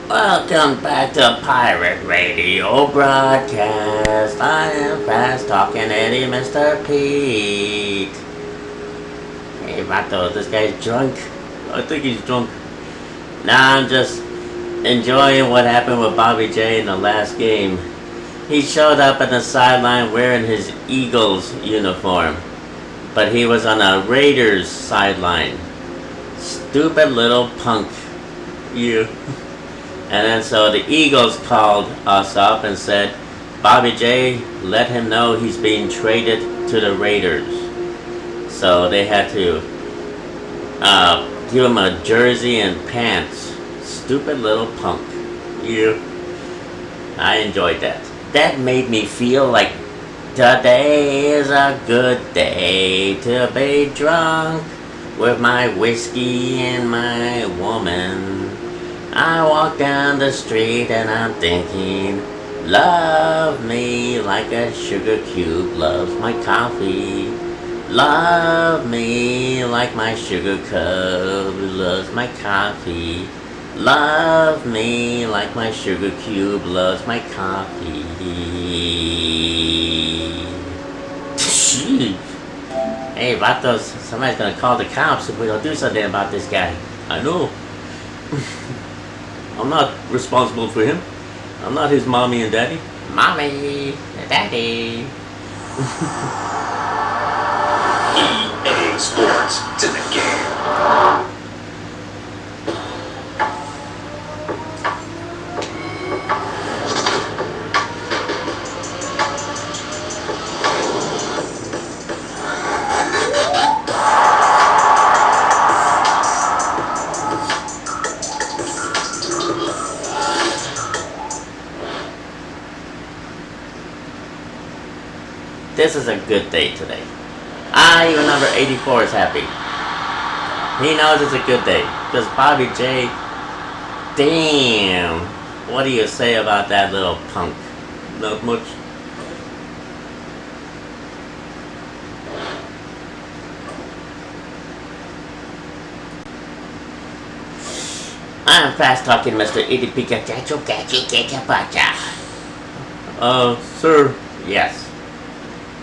Welcome back to Pirate Radio Broadcast. I am Fast Talking Eddie, Mr. Pete. Hey, Vato, this guy's drunk. I think he's drunk. Nah, I'm just enjoying what happened with Bobby J in the last game. He showed up at the sideline wearing his Eagles uniform, but he was on a Raiders sideline. Stupid little punk. You. And then so the Eagles called us up and said, Bobby J, let him know he's being traded to the Raiders. So they had to give him a jersey and pants. Stupid little punk. You. I enjoyed that. That made me feel like today is a good day to be drunk with my whiskey and my woman. I walk down the street and I'm thinking, love me like a sugar cube loves my coffee. Love me like my sugar cube loves my coffee. Love me like my sugar cube loves my coffee. Hey, vatos, somebody's gonna call the cops if we don't do something about this guy. I know. I'm not responsible for him. I'm not his mommy and daddy. Mommy, daddy. EA Sports to the game. This is a good day today. Even number 84 is happy. He knows it's a good day. Because Bobby J, damn. What do you say about that little punk? Not much. I'm fast talking, Mr. Itty Pikachu, sir. Yes.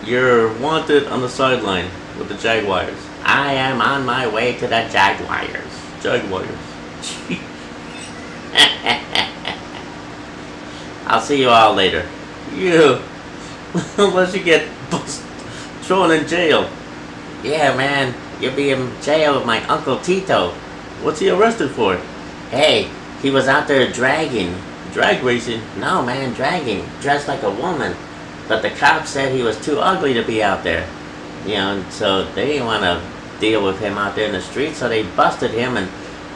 You're wanted on the sideline with the Jaguars. I am on my way to the Jaguars. Jaguars. I'll see you all later. You. Unless you get thrown in jail. Yeah, man. You'll be in jail with my Uncle Tito. What's he arrested for? Hey, he was out there dragging. Drag racing? No, man, dragging. Dressed like a woman. But the cops said he was too ugly to be out there. You know, so they didn't want to deal with him out there in the street, so they busted him and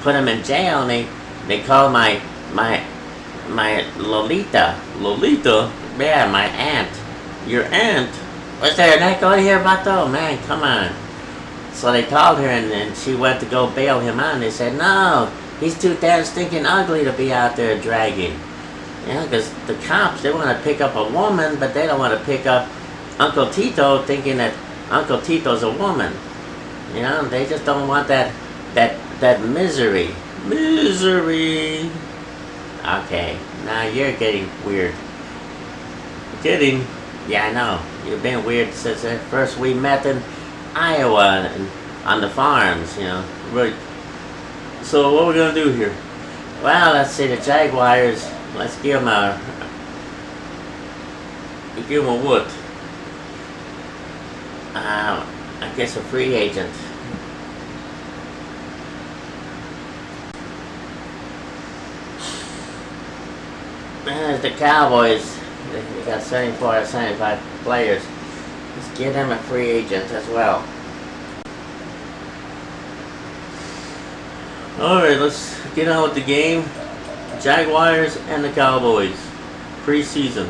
put him in jail, and they called my Lolita. Lolita? Yeah, my aunt. Your aunt? Was there an echo here, Vato? Man, come on. So they called her, and she went to go bail him out, and they said, no, he's too damn stinking ugly to be out there dragging. Yeah, because the cops, they want to pick up a woman, but they don't want to pick up Uncle Tito, thinking that Uncle Tito's a woman. You know, they just don't want that misery. Misery. Okay, now you're getting weird. Kidding? Yeah, I know. You've been weird since first we met in Iowa and on the farms, you know. Right. So what are we gonna do here? Well, let's see, the Jaguars. Let's give him a what? I guess a free agent. There's the Cowboys. They got 74 or 75 players. Let's give them a free agent as well. Alright, let's get on with the game. Jaguars and the Cowboys. Preseason.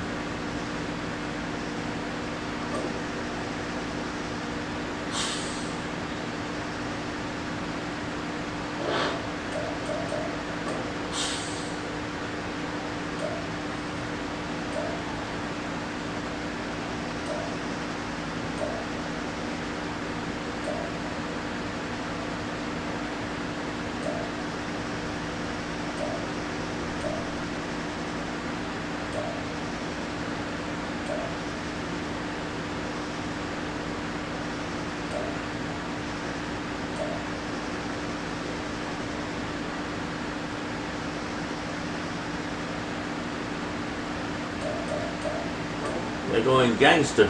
They're going gangster.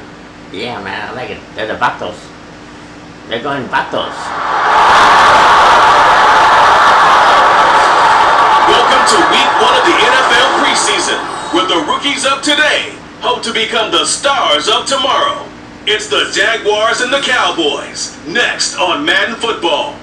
Yeah, man, I like it. They're the vatos. They're going vatos. Welcome to week 1 of the NFL preseason, where the rookies of today hope to become the stars of tomorrow. It's the Jaguars and the Cowboys, next on Madden Football.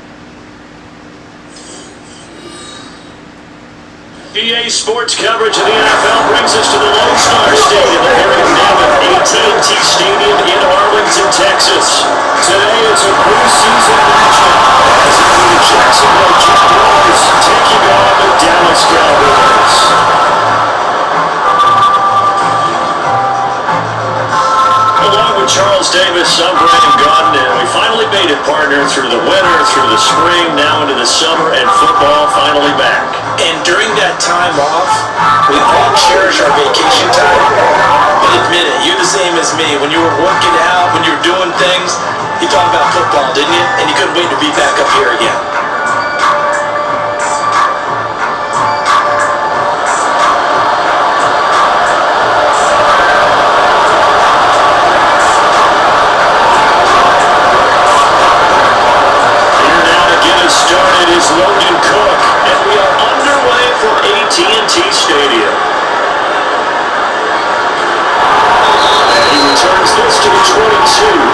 EA Sports coverage of the NFL brings us to the Lone Star Stadium here in Madden, AT&T Stadium in Arlington, Texas. Today it's a preseason matchup as the Jacksonville Jaguars taking on the Dallas Cowboys. Along with Charles Davis, I'm Brandon Godden, and we finally made it, partner, through the winter, through the spring, now into the summer, and football finally back. And during that time off, we all cherish our vacation time. But admit it, you're the same as me. When you were working out, when you were doing things, you thought about football, didn't you? And you couldn't wait to be back up here again. Here now to get us started is Logan Cook, and we are underway from AT&T Stadium. And he returns this to the 22.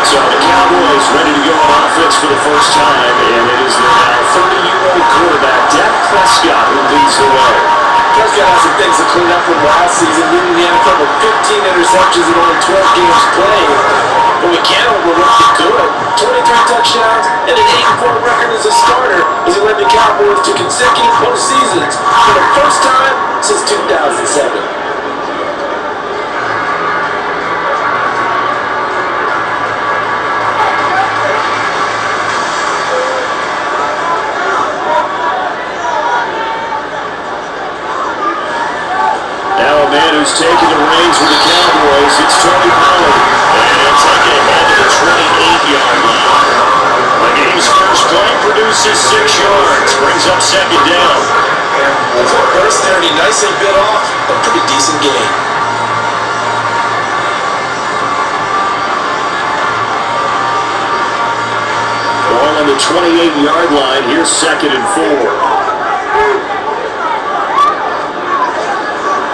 So the Cowboys ready to go on offense for the first time, and it is the now 30-year-old quarterback, Dak Prescott, who leads the way. Prescott has some things to clean up from last season, leading the NFL with 15 interceptions in only 12 games played. But we can't overlook the good. 23 touchdowns and an 8-4 record as a starter as he led the Cowboys to consecutive postseasons for the first time since 2007. Now a man who's taking the reins with the Cowboys, it's Tony Pollard. And he'll take it ahead to the 28-yard line. The game's first play produces 6 yards, brings up second down. That's a burst there, and he nicely bit off a pretty decent game. Ball on the 28-yard line, here's second and 4.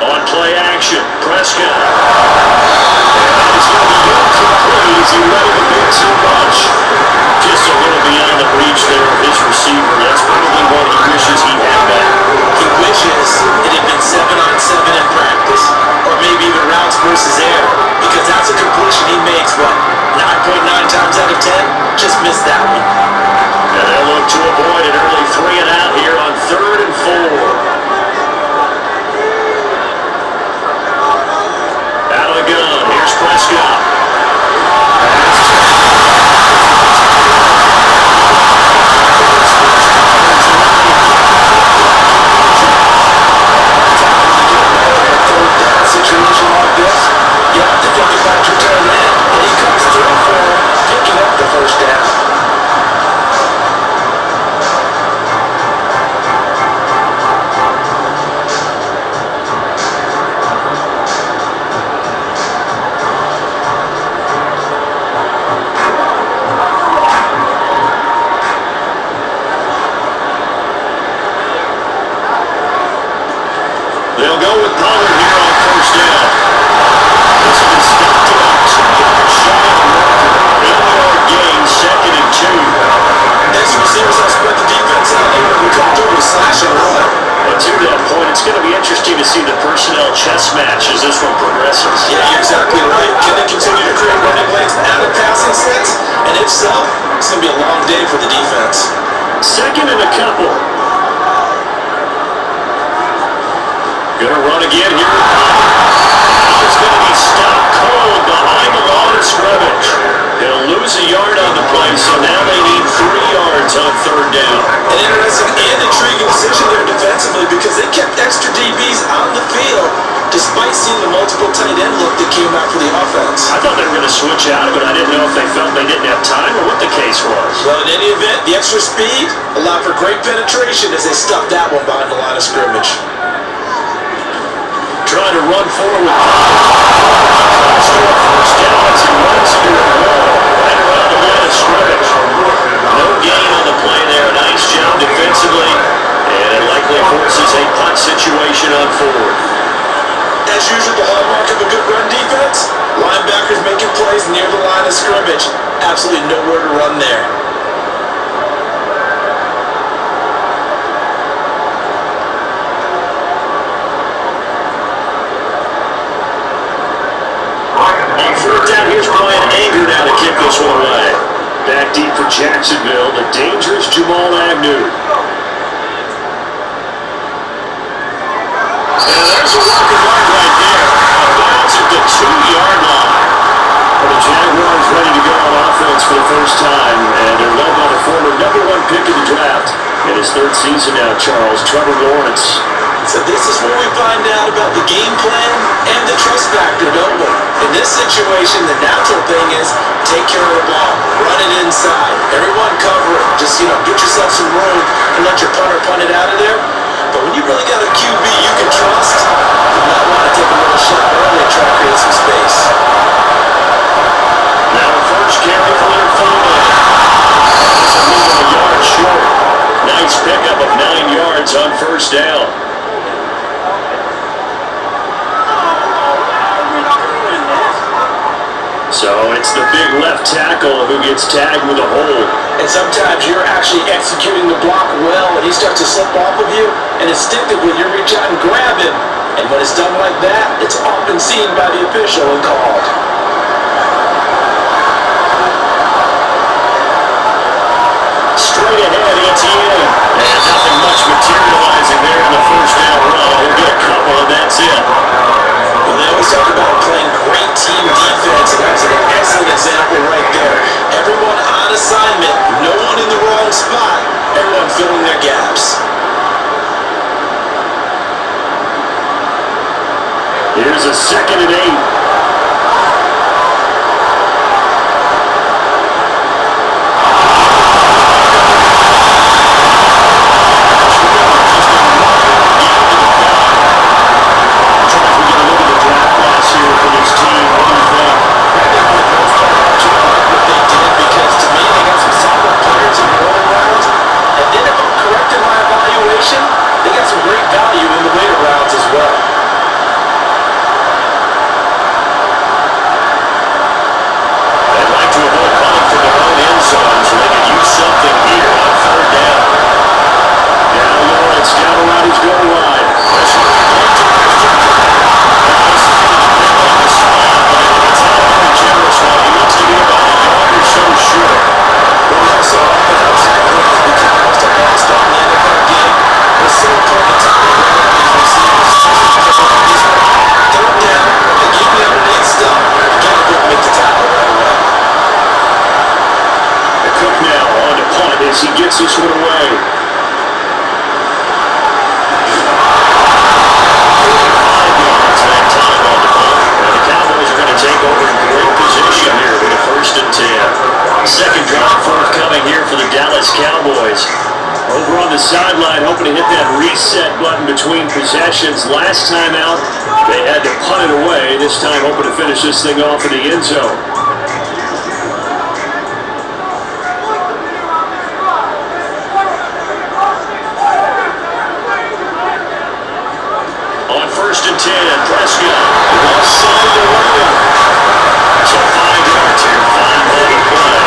On play action, Prescott. And it's going to be incomplete as he let him a bit too much. Just a little beyond the reach there of his receiver. That's probably what he wishes he had back. He wishes it had been 7-on-7 in practice, or maybe even routes versus air, because that's a completion he makes, what, 9.9 times out of 10? Just missed that one. And they'll look to avoid an early 3 and out here on 3rd and 4. Out of the gun, here's Prescott. Situation like this, you have to think about your turn in, and he comes through for picking up the first down. They'll go with Pollard here on first down. This has been stopped about 2 yards shy of the marker. 8-yard gain, second and 2. As receivers have spread the defense out here, we come through with slash and run. But to that point, it's going to be interesting to see the personnel chess match as this one progresses. Yeah, you're exactly right. Can they continue to create running lanes out of passing sets? And if so, it's going to be a long day for the defense. Second and a couple. Gonna run again here. He's going to be stopped cold behind the line of scrimmage. He'll lose a yard on the play, so now they need 3 yards on third down. An interesting and intriguing decision there defensively because they kept extra DBs on the field despite seeing the multiple tight end look that came out for the offense. I thought they were going to switch out, but I didn't know if they felt they didn't have time or what the case was. Well, in any event, the extra speed allowed for great penetration as they stuffed that one behind the line of scrimmage. Trying to run forward. runs into a wall right around the line of scrimmage. No gain on the play there. Nice job defensively. And it likely forces a punt situation on forward. As usual, the hallmark of a good run defense, linebackers making plays near the line of scrimmage. Absolutely nowhere to run there. On fourth down, here's Brian Anger now to kick this one away. Back deep for Jacksonville, the dangerous Jamal Agnew. And there's a welcome run right there. Bounds at the 2-yard line. Well, the Jaguars ready to go on offense for the first time, and they're led by the former #1 pick of the draft. In his third season now, Charles, Trevor Lawrence. So this is where we find out about the game plan and the trust factor, don't we? In this situation, the natural thing is take care of the ball, run it inside, everyone cover it. Just, get yourself some room and let your punter punt it out of there. But when you really got a QB you can trust, you might want to take a little shot early and try to create some space. Now the first carry for their fullback. It's a move a yard short. Nice pickup of 9 yards on first down. So it's the big left tackle who gets tagged with a hold. And sometimes you're actually executing the block well and he starts to slip off of you, and instinctively you reach out and grab him. And when it's done like that, it's often seen by the official and called. Straight ahead, ETA. And nothing much materializing there in the first down run. He'll get a couple and that's it. Well, they always talk about playing great team defense, and that's an excellent example right there. Everyone on assignment, no one in the wrong spot, everyone filling their gaps. Here's a 2nd and 8. They got some great value in the later rounds as well. They'd like to avoid punting for their own end zone so they can use something here on 3rd down. Now Lawrence down around his goal line. It's not very generous while he looks to be about a yard or so short. Well, also, outside has become almost a must on the NFL game. It's so important to these receivers. 3rd down, they keep me underneath stuff. You gotta go make the tackle right away. The Cook now on to punt as he gets this one away. That time on the punt. And the Cowboys are going to take over in great position here with a 1st and 10. Second drive forthcoming here for the Dallas Cowboys. Over on the sideline, hoping to hit that reset button between possessions. Last time out, they had to punt it away. This time, hoping to finish this thing off in the end zone. On 1st and 10, Prescott. Lost sight of the running. So 5 yards here, 5 on the play.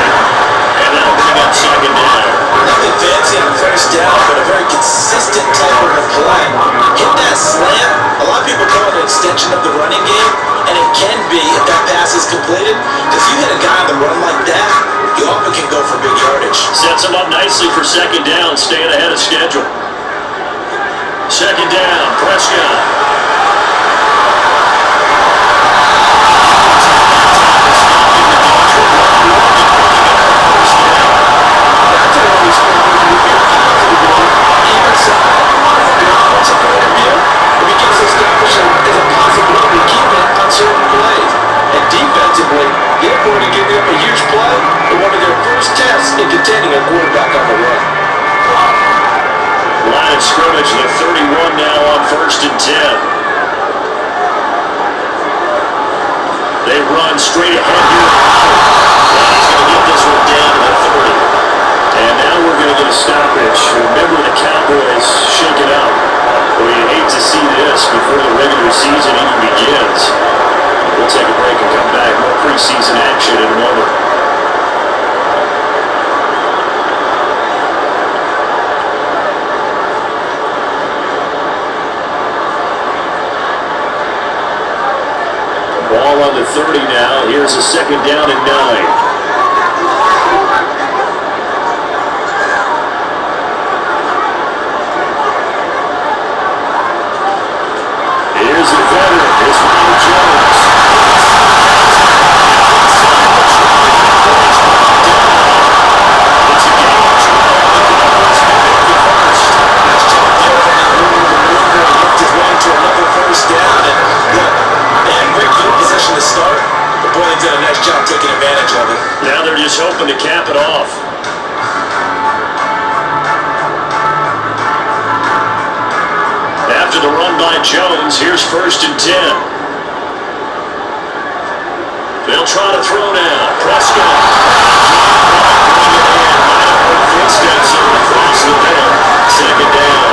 And that'll bring up 2nd down. Nothing fancy on 1st down, but a very consistent type of a play. Hit that slant. A lot of people call it an extension of the running game, and it can be if that pass is completed. Because you hit a guy on the run like that, you often can go for big yardage. Sets him up nicely for 2nd down, staying ahead of schedule. 2nd down, Prescott. Containing a quarterback on the run. Line of scrimmage, the 31 now on 1st and 10. Ball on the 30 now. Here's a second down and 9. Here's the veteran. Here's Ryan Jones. It's a game his way into another first down, and man, great field position to start. The boy did a nice job taking advantage of it. Now they're just hoping to cap it off. After the run by Jones, here's 1st and 10. They'll try to throw now. Prescott. Footsteps across the middle. Second down.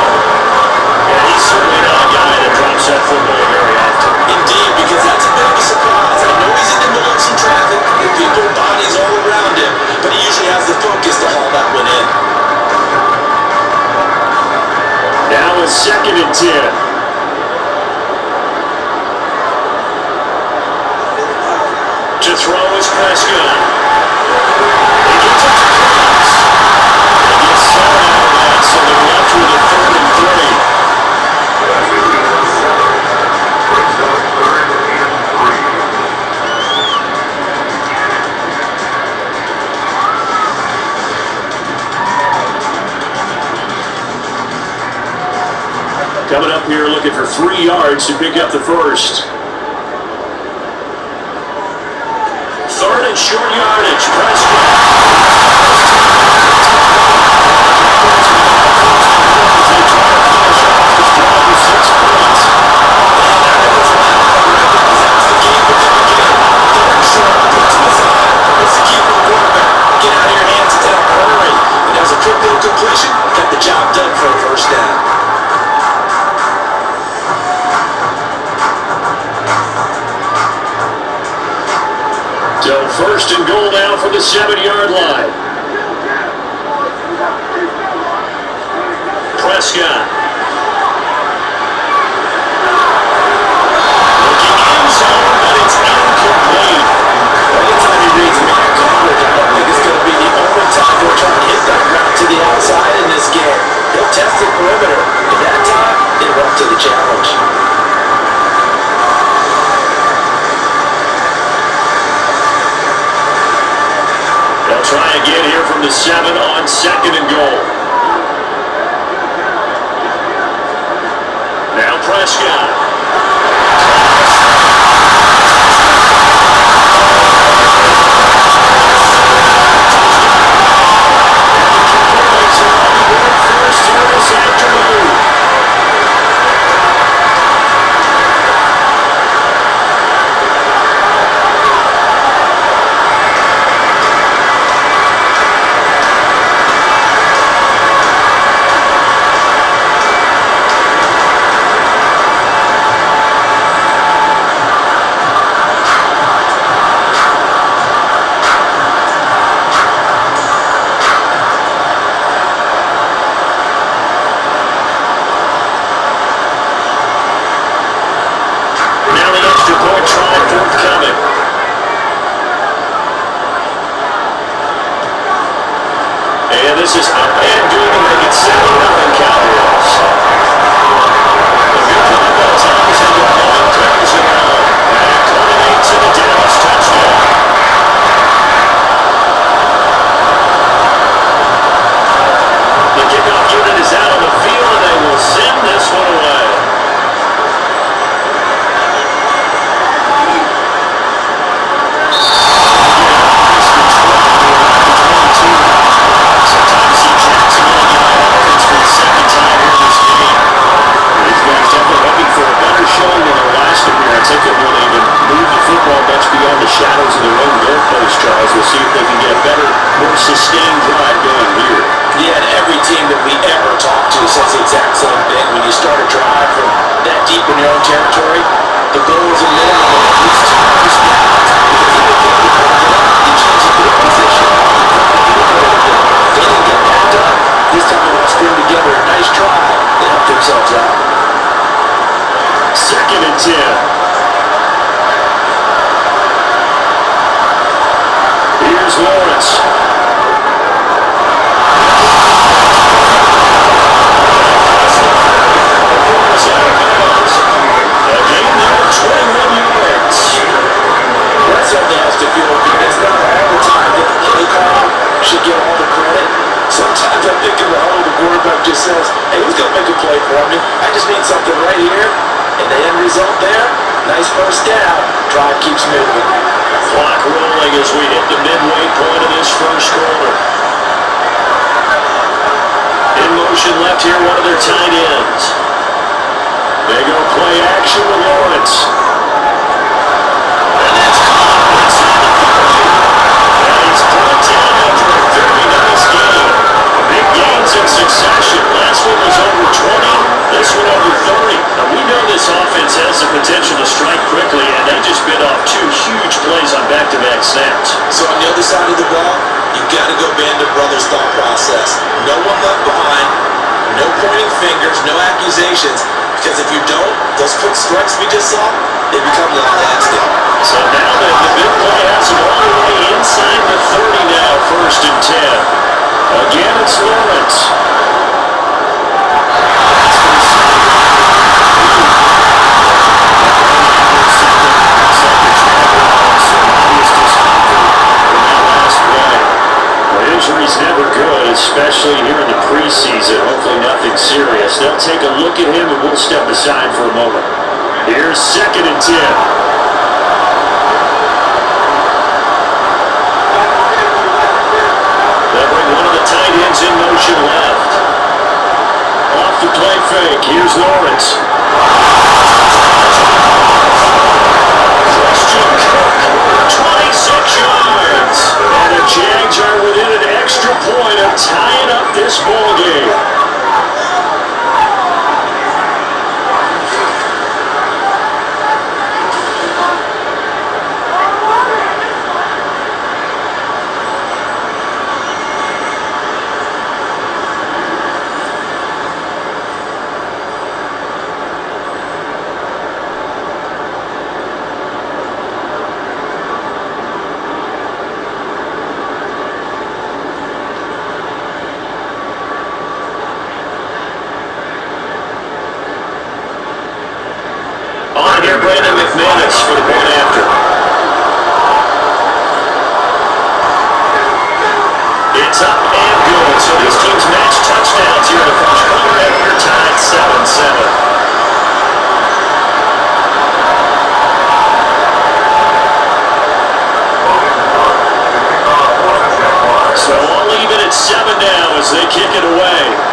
Yeah, he's certainly not a guy that drops that football very often. Indeed, because that's a bit of a surprise. I know he's in the middle of some traffic, with people, bodies all around him, but he usually has the focus to haul that one in. Now it's 2nd and 10. To throw is Prescott. He gets it to Cross. He gets 7 out of that, so they're left with a 3rd and 3. Coming up here looking for 3 yards to pick up the first. 3rd and short yardage. Get out of your hands and tell hurry. And that was a quick little completion. Got the job done for a first down. So 1st and goal now from the 7-yard line. Prescott. Looking end zone, but it's incomplete. Anytime he reads man coverage, I don't think it's going to be the only time we're trying to hit that route to the outside in this game. He'll test the perimeter, and that time, they're up to the challenge. They'll try again here from the 7 on 2nd and goal. Now Prescott. First here this afternoon. This is up and good to make it 7-0 Cowboys. A good play by Thomas and the ball turns around. And it culminates in a Dallas touchdown. The kickoff unit is out on the field and they will send this one away. Shadows of their own goalpost, Charles. We'll see if they can get a better, more sustained drive going here. Yeah, and every team that we ever talked to says the exact same thing. When you start a drive from that deep in your own territory, the goal is a minimum of at least 2 first downs. Because even if you get up, you change the field position. If they didn't get that done, this time they want to string together a nice drive and help themselves out. 2nd and 10. drive keeps moving. Clock rolling as we hit the midway point of this first quarter. In motion left here, one of their tight ends. They go play action with Lawrence. And that's caught inside the 30. And he's brought down after a very nice game. Big gains in succession. Last one was over 20. This one over 30. Now we know this offense has the potential to strike quickly, and they just bit off two huge plays on back-to-back snaps. So on the other side of the ball, you've got to go Band of Brothers thought process. No one left behind, no pointing fingers, no accusations, because if you don't, those quick strikes we just saw, they become long-lasting. So now the big play has them all the way inside the 30 now, 1st and 10. Again, it's Lawrence. Injury's never good, especially here in the preseason. Hopefully nothing serious. They'll take a look at him and we'll step aside for a moment. Here's 2nd and 10. They'll bring one of the tight ends in motion left. Off the play fake, here's Lawrence. Christian Kirk, 26 yards. And the Jags are within an extra point of tying up this ball game. For the point after. It's up and good. So these teams match touchdowns here in the first quarter, and we're tied 7-7. So all even at 7 now as they kick it away.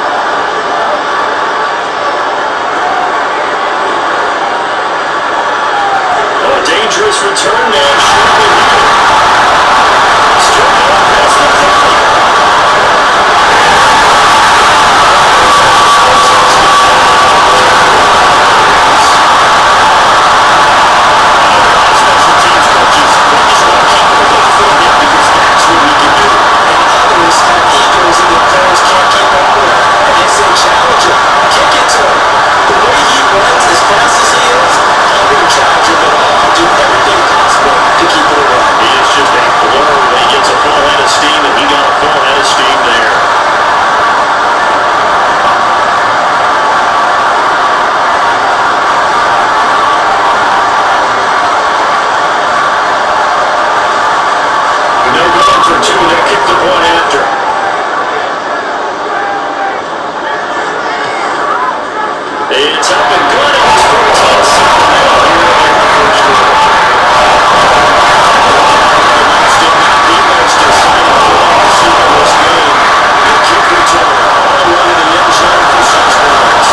Dangerous return man, shortly here. Straight up past the 30. Special teams coaches, we just want to keep moving forward because that's what we can do. And others have egos and the players can't keep up with it. And they say, challenge him, kick it to him. The way he runs as fast as he is, I wouldn't challenge him at all. I'll do everything possible to keep it away. He is just a blur when he gets a full head of steam, and he got a full head of steam there. No going for 2, they'll kick the point after. It's up and good. It's 14-7 now here in the first quarter. Still not the most deciding play to see in this game. Good kick return all the way to the end zone for 6 points.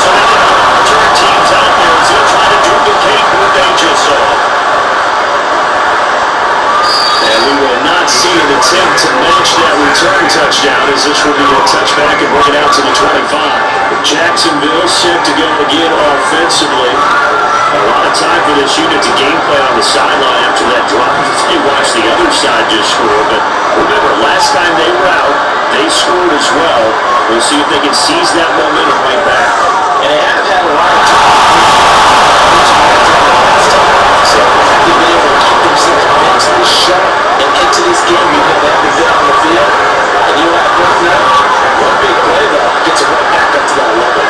So now the return teams out there as they'll try to duplicate what they just saw. And we will not see an attempt to match that return touchdown as this will be a touchback and bring it out to the 25. Jacksonville set to go again offensively. A lot of time for this unit to game plan on the sideline after that drop. They watched the other side just score, but remember, last time they were out, they scored as well. We'll see if they can seize that momentum right back. And they have had a lot of time. So they've been able to keep themselves mentally sharp and into this game even though they haven't been on the field. And you know what I've worked now? One big play though gets it right back up to that level.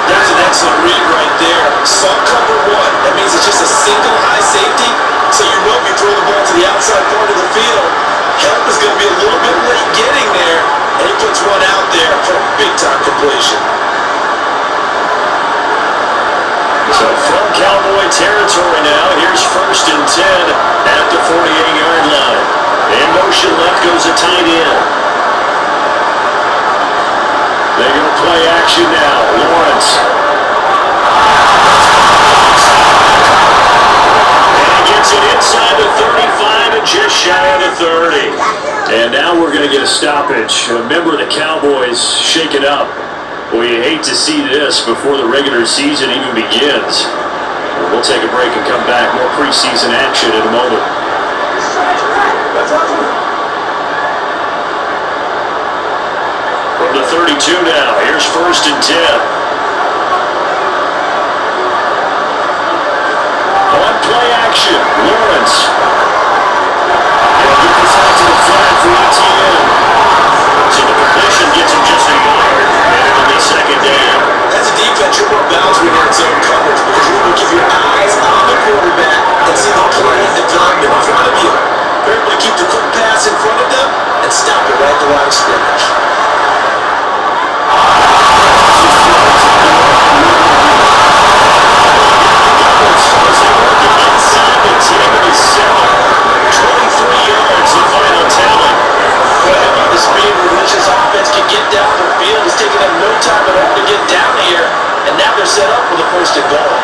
That's an excellent read right there. Sub cover 1. That means it's just a single high safety. So you know if you throw the ball to the outside part of the field, help is going to be a little bit late getting there. 30. And now we're going to get a stoppage. A member of the Cowboys shaken up. Well, you hate to see this before the regular season even begins. We'll take a break and come back. More preseason action in a moment. From the 32 now, here's 1st and 10. On play action, Lawrence. He'll get this out to the flat for ETN. So the completion gets him just a yard, and it'll be 2nd down. As a defense, you're more balanced when you're in zone coverage because you're able to keep your eyes on the quarterback and see the play development in front of you. You're able to keep the quick pass in front of them and stop it right at the line of scrimmage. Inside the 10 23 yards, the final tally. Well, the speed with which this offense can get down the field is taking them no time at all to get down here, and now they're set up for the 1st and goal.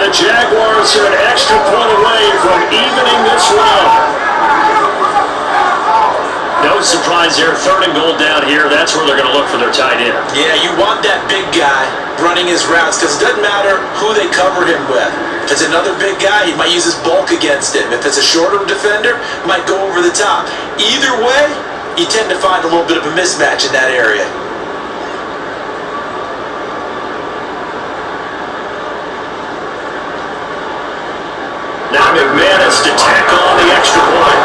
Jaguars are an extra point away from evening this one. No surprise there, 3rd and goal down here. That's where they're going to look for their tight end. Yeah, you want that big guy running his routes because it doesn't matter who they covered him with. If it's another big guy, he might use his bulk against him. If it's a shorter defender, might go over the top. Either way, you tend to find a little bit of a mismatch in that area. Now McManus to tack on the extra point.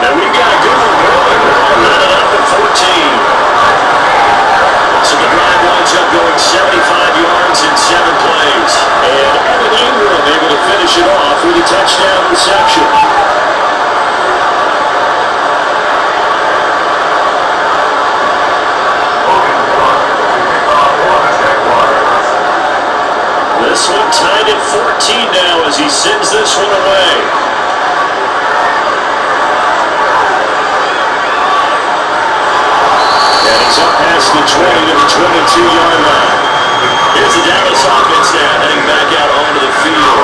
Now we've got a good one going. We're up at 14. So the drive winds up going 75 yards in 7 plays. And Evan Ingram able to finish it off with a touchdown reception. This one tied at 14 now as he sends this one away. And he's up past the 20 to the 22-yard line. Here's the Dallas offense now heading back out onto the field.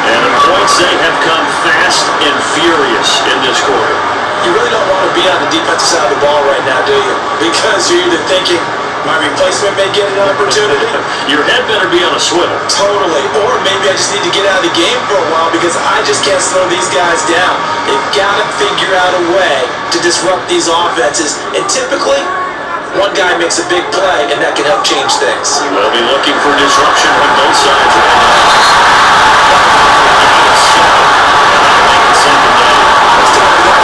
And the points, they have come fast and furious in this quarter. You really don't want to be on the defensive side of the ball right now, do you? Because you're either thinking, my replacement may get an opportunity. Your head better be on a swivel. Totally. Or maybe I just need to get out of the game for a while because I just can't slow these guys down. They've got to figure out a way to disrupt these offenses. And typically, one guy makes a big play, and that can help change things. We'll be looking for disruption on both sides right now. Let's talk about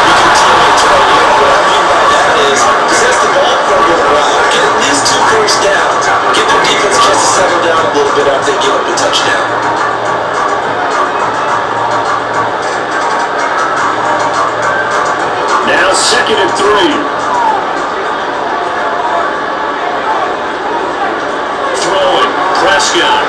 making teammates right here. What I mean by that is possess the ball for a little while. Get at least 2 first downs. Give their defense a chance to settle down a little bit after they give up a touchdown. Now 2nd and 3. Prescott.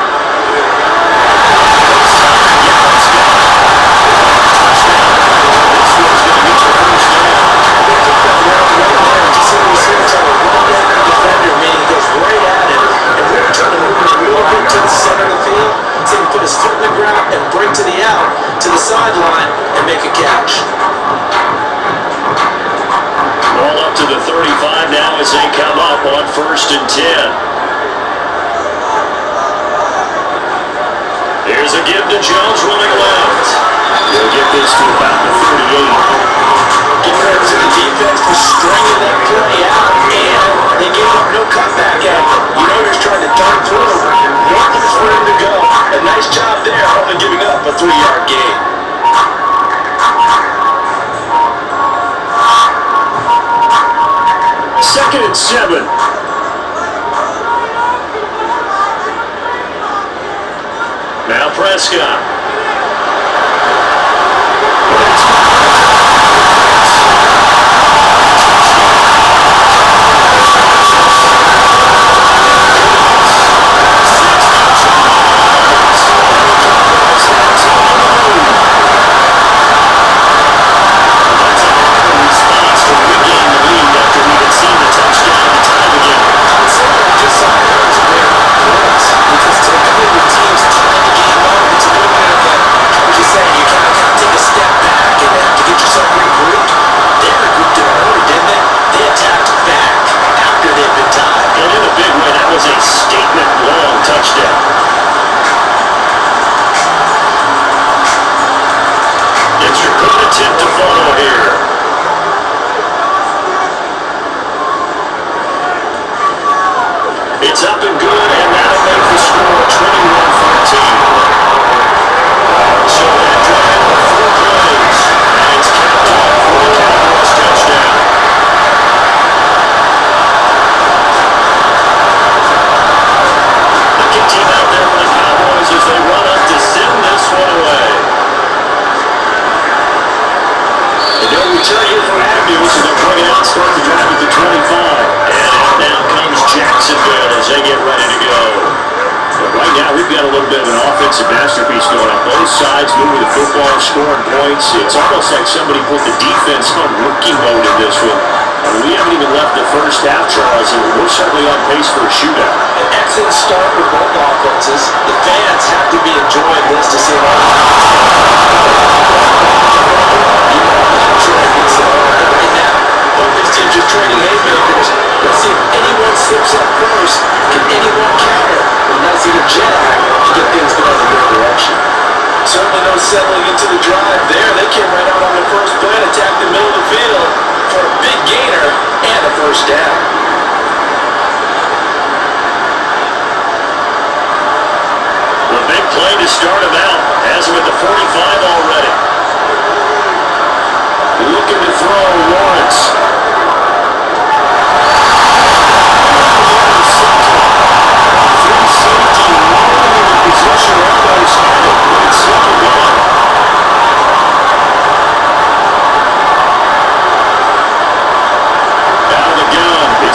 To the center of the field, so he can put his foot in the ground and break to the out to sideline and make a catch. Ball up to the 35 now as they come up on 1st and 10. Here's a give to Jones running left. He'll get this to about the 38. Give credit to the defense for stringing that play out, and they gave up no cutback effort. You know he's trying to turn through. No place for him to go. A nice job there, only giving up a 3-yard gain. Second and 7. Now Prescott. It's up and good, and that'll make the score 21-14. So that drive of 4 plays, and it's capped off for the Cowboys touchdown. The kick team out there for the Cowboys as they run up to send this one away. And no return here for Agnew, so they'll bring it out and start the drive at the 25. And now comes Jacksonville as they get ready to go. But right now, we've got a little bit of an offensive masterpiece going on. Both sides moving the football, scoring points. It's almost like somebody put the defense on rookie mode in this one. We haven't even left the first half, Charles, and we're certainly on pace for a shootout. An excellent start for both offenses. The fans have to be enjoying this to see right now, both these teams are trading haymakers. Let's see if anyone slips up first. Can anyone counter? Well, that's either jet to get things going in their direction. Certainly no settling into the drive there. They came right out on the first play and attacked the middle of the field for a big gainer and a first down. The big play to start him out. Has him at the 45 already. Looking to throw Lawrence.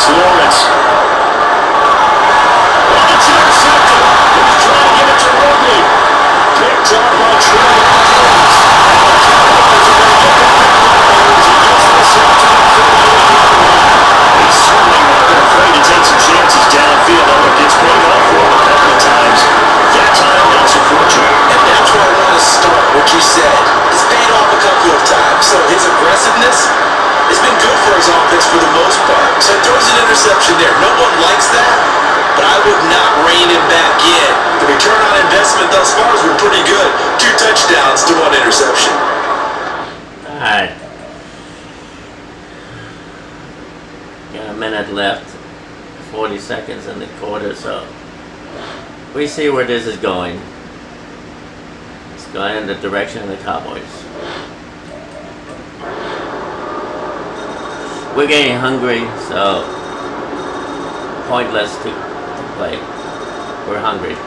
Lawrence. Oh, it's intercepted. He's trying to get it to Ridley. Picked up by Trey. He's certainly not afraid to take some chances downfield. Although it gets paid off for him a couple of times. That time, not so fortunate. And that's where I want to start what you said. It's paid off a couple of times. So his aggressiveness has been good for his offense for the most part. So he throws an interception there. No one likes that, but I would not rein him back in. The return on investment thus far has been pretty good. 2 touchdowns to 1 interception. All right. Got a minute left. 40 seconds in the quarter, so we see where this is going. It's going in the direction of the Cowboys. We're getting hungry, so pointless to play. We're hungry.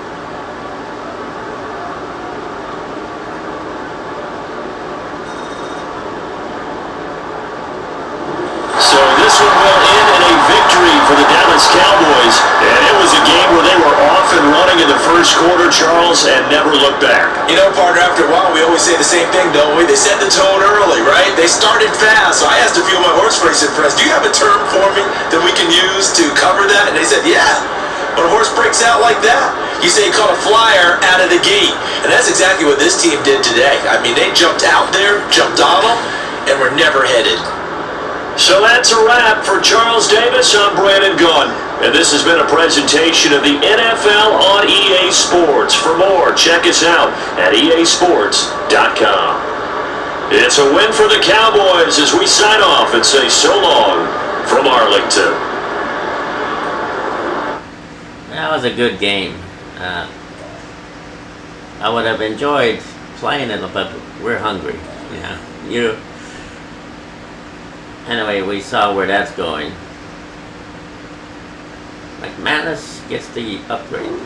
So this one will end in a victory for the Dallas Cowboys. And it was a game where they were off and running in the first quarter, Charles, and never looked back. You know, partner, after a while, we always say the same thing, don't we? They set the tone early, right? They started fast, so I asked a few of my horse racing friends, do you have a term for me that we can use to cover that? And they said, yeah, When a horse breaks out like that, you say he caught a flyer out of the gate. And that's exactly what this team did today. I mean, they jumped out there, jumped on them, and were never headed. So that's a wrap for Charles Davis. I'm Brandon Gunn. And this has been a presentation of the NFL on EA Sports. For more, check us out at easports.com. It's a win for the Cowboys as we sign off and say so long from Arlington. That was a good game. I would have enjoyed playing it, but we're hungry. Anyway, we saw where that's going. McManus gets the upgrade.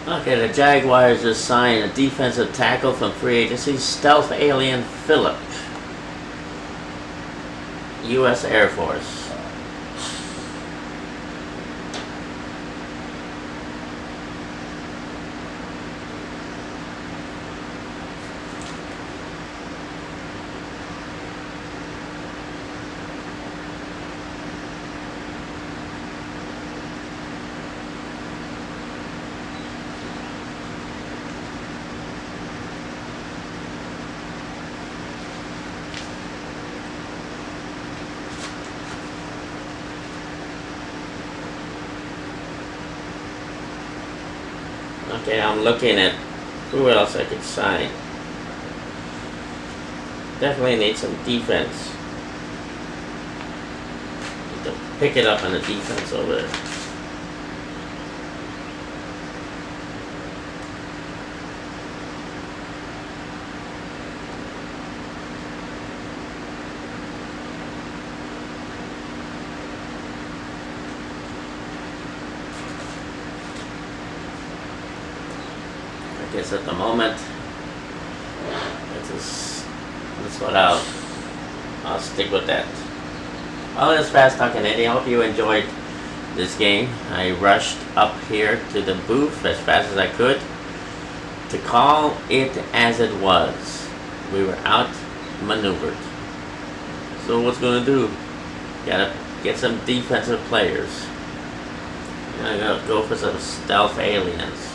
Okay, the Jaguars just signed a defensive tackle from free agency, Stealth Alien Phillip, U.S. Air Force. Okay, I'm looking at who else I could sign. Definitely need some defense. Need to pick it up on the defense over there. I guess at the moment, that's what I'll stick with that. Well, that's Fast Talking Eddie. I hope you enjoyed this game. I rushed up here to the booth as fast as I could to call it as it was. We were outmaneuvered. So what's gonna do? Gotta get some defensive players. Gotta go for some stealth aliens.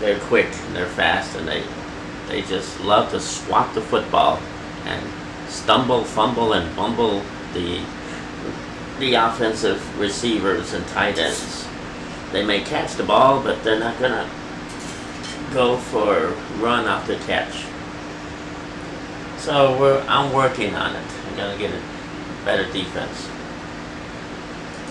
They're quick, and they're fast, and they just love to swat the football and stumble, fumble, and bumble the offensive receivers and tight ends. They may catch the ball, but they're not gonna go for run after catch. So I'm working on it. I'm gonna get a better defense.